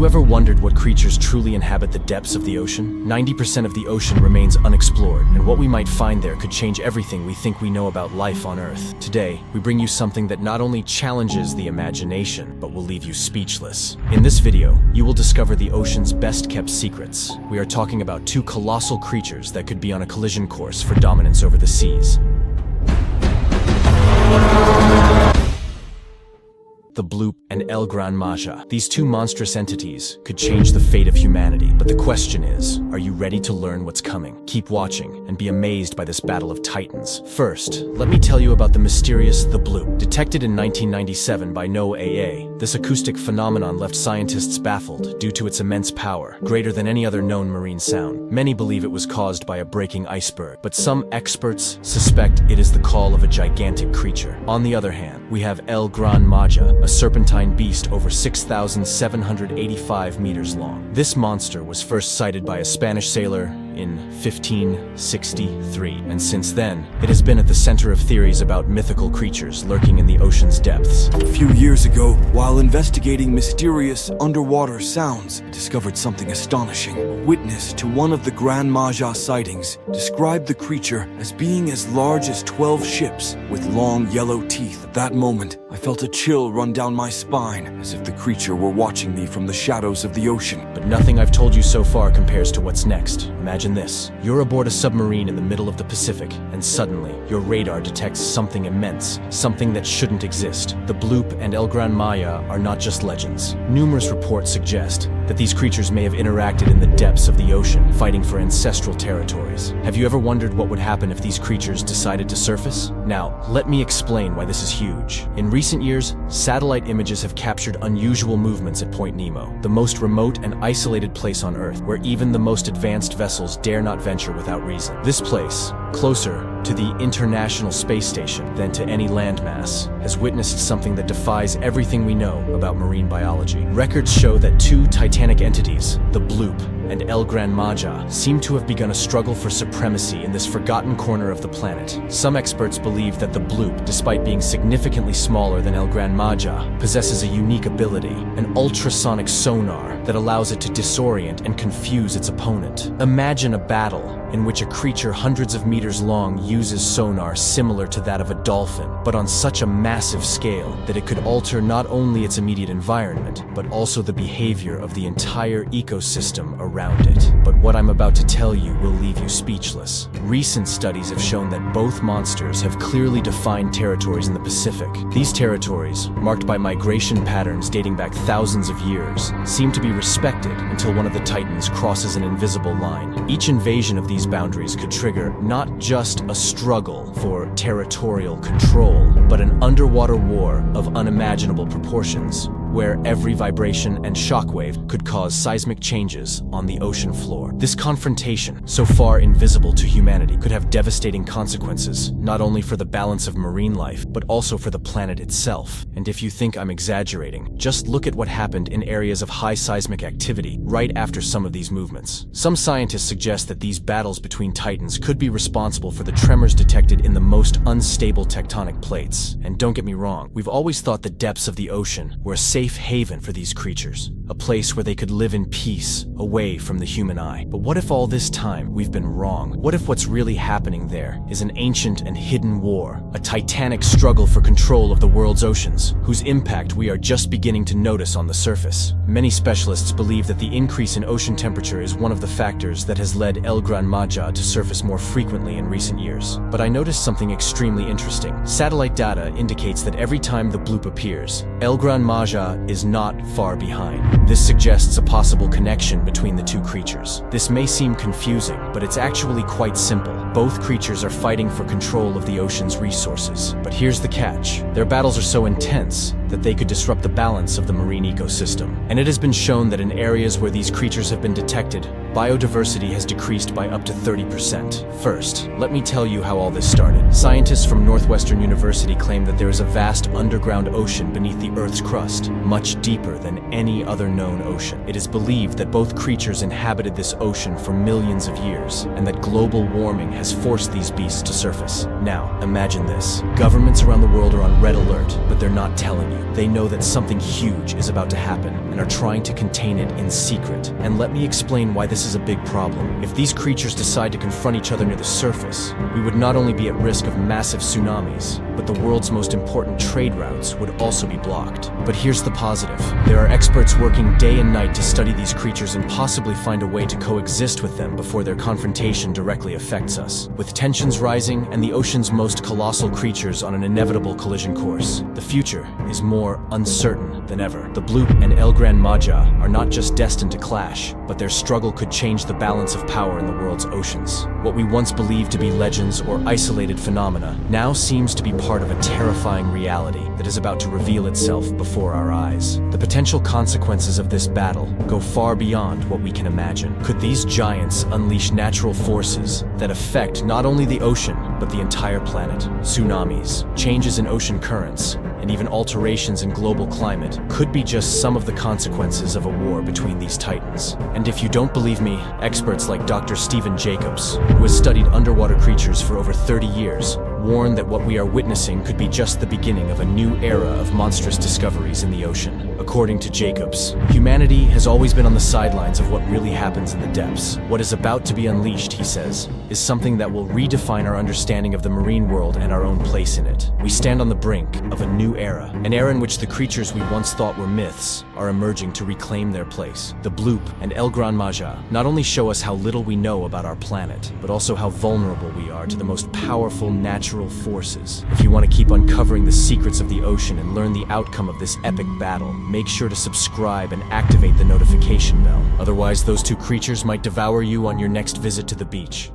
you ever wondered what creatures truly inhabit the depths of the ocean? 90% of the ocean remains unexplored, and what we might find there could change everything we think we know about life on Earth. Today, we bring you something that not only challenges the imagination, but will leave you speechless. In this video, you will discover the ocean's best-kept secrets. We are talking about two colossal creatures that could be on a collision course for dominance over the seas. The Bloop and Gran Majá. These two monstrous entities could change the fate of humanity, but the question is, are you ready to learn what's coming? Keep watching and be amazed by this battle of titans. First, let me tell you about the mysterious The Bloop. Detected in 1997 by NOAA, this acoustic phenomenon left scientists baffled due to its immense power, greater than any other known marine sound. Many believe it was caused by a breaking iceberg, but some experts suspect it is the call of a gigantic creature. On the other hand, we have Gran Majá, a serpentine beast over 6,785 meters long. This monster was first sighted by a Spanish sailor in 1563, and since then, it has been at the center of theories about mythical creatures lurking in the ocean's depths. A few years ago, while investigating mysterious underwater sounds, I discovered something astonishing. A witness to one of the Gran Majá sightings described the creature as being as large as 12 ships with long yellow teeth. At that moment, I felt a chill run down my spine, as if the creature were watching me from the shadows of the ocean. But nothing I've told you so far compares to what's next. Imagine this. You're aboard a submarine in the middle of the Pacific, and suddenly, your radar detects something immense, something that shouldn't exist. The Bloop and Gran Majá are not just legends. Numerous reports suggest that these creatures may have interacted in the depths of the ocean, fighting for ancestral territories. Have you ever wondered what would happen if these creatures decided to surface? Now, let me explain why this is huge. In recent years, satellite images have captured unusual movements at Point Nemo, the most remote and isolated place on Earth, where even the most advanced vessels dare not venture without reason. This place, closer to the International Space Station than to any landmass, has witnessed something that defies everything we know about marine biology. Records show that two titanic entities, the Bloop and Gran Majá, seem to have begun a struggle for supremacy in this forgotten corner of the planet. Some experts believe that the Bloop, despite being significantly smaller than Gran Majá, possesses a unique ability, an ultrasonic sonar that allows it to disorient and confuse its opponent. Imagine a battle in which a creature hundreds of meters long uses sonar similar to that of a dolphin, but on such a massive scale that it could alter not only its immediate environment, but also the behavior of the entire ecosystem around it. But what I'm about to tell you will leave you speechless. Recent studies have shown that both monsters have clearly defined territories in the Pacific. These territories, marked by migration patterns dating back thousands of years, seem to be respected until one of the titans crosses an invisible line. Each invasion of these boundaries could trigger not just a struggle for territorial control, but an underwater war of unimaginable proportions, where every vibration and shockwave could cause seismic changes on the ocean floor. This confrontation, so far invisible to humanity, could have devastating consequences, not only for the balance of marine life, but also for the planet itself. And if you think I'm exaggerating, just look at what happened in areas of high seismic activity right after some of these movements. Some scientists suggest that these battles between titans could be responsible for the tremors detected in the most unstable tectonic plates. And don't get me wrong, we've always thought the depths of the ocean were a safe haven for these creatures, a place where they could live in peace, away from the human eye. But what if all this time we've been wrong? What if what's really happening there is an ancient and hidden war, a titanic struggle for control of the world's oceans, whose impact we are just beginning to notice on the surface? Many specialists believe that the increase in ocean temperature is one of the factors that has led Gran Majá to surface more frequently in recent years. But I noticed something extremely interesting. Satellite data indicates that every time the Bloop appears, Gran Majá is not far behind. This suggests a possible connection between the two creatures. This may seem confusing, but it's actually quite simple. Both creatures are fighting for control of the ocean's resources. But here's the catch. Their battles are so intense that they could disrupt the balance of the marine ecosystem. And it has been shown that in areas where these creatures have been detected, biodiversity has decreased by up to 30%. First, let me tell you how all this started. Scientists from Northwestern University claim that there is a vast underground ocean beneath the Earth's crust, much deeper than any other known ocean. It is believed that both creatures inhabited this ocean for millions of years, and that global warming has forced these beasts to surface. Now, imagine this. Governments around the world are on red alert, but they're not telling you. They know that something huge is about to happen and are trying to contain it in secret. And let me explain why this is a big problem. If these creatures decide to confront each other near the surface, we would not only be at risk of massive tsunamis, but the world's most important trade routes would also be blocked. But here's the positive. There are experts working day and night to study these creatures and possibly find a way to coexist with them before their confrontation directly affects us. With tensions rising and the ocean's most colossal creatures on an inevitable collision course, the future is more uncertain than ever. The Bloop and Gran Majá are not just destined to clash, but their struggle could change the balance of power in the world's oceans. What we once believed to be legends or isolated phenomena now seems to be part of a terrifying reality that is about to reveal itself before our eyes. The potential consequences of this battle go far beyond what we can imagine. Could these giants unleash natural forces that affect not only the ocean, but the entire planet? Tsunamis, changes in ocean currents, and even alterations in global climate could be just some of the consequences of a war between these titans. And if you don't believe me, experts like Dr. Stephen Jacobs, who has studied underwater creatures for over 30 years, warn that what we are witnessing could be just the beginning of a new era of monstrous discoveries in the ocean. According to Jacobs, humanity has always been on the sidelines of what really happens in the depths. What is about to be unleashed, he says, is something that will redefine our understanding of the marine world and our own place in it. We stand on the brink of a new era, an era in which the creatures we once thought were myths are emerging to reclaim their place. The Bloop and Gran Majá not only show us how little we know about our planet, but also how vulnerable we are to the most powerful natural forces. If you want to keep uncovering the secrets of the ocean and learn the outcome of this epic battle, make sure to subscribe and activate the notification bell. Otherwise, those two creatures might devour you on your next visit to the beach.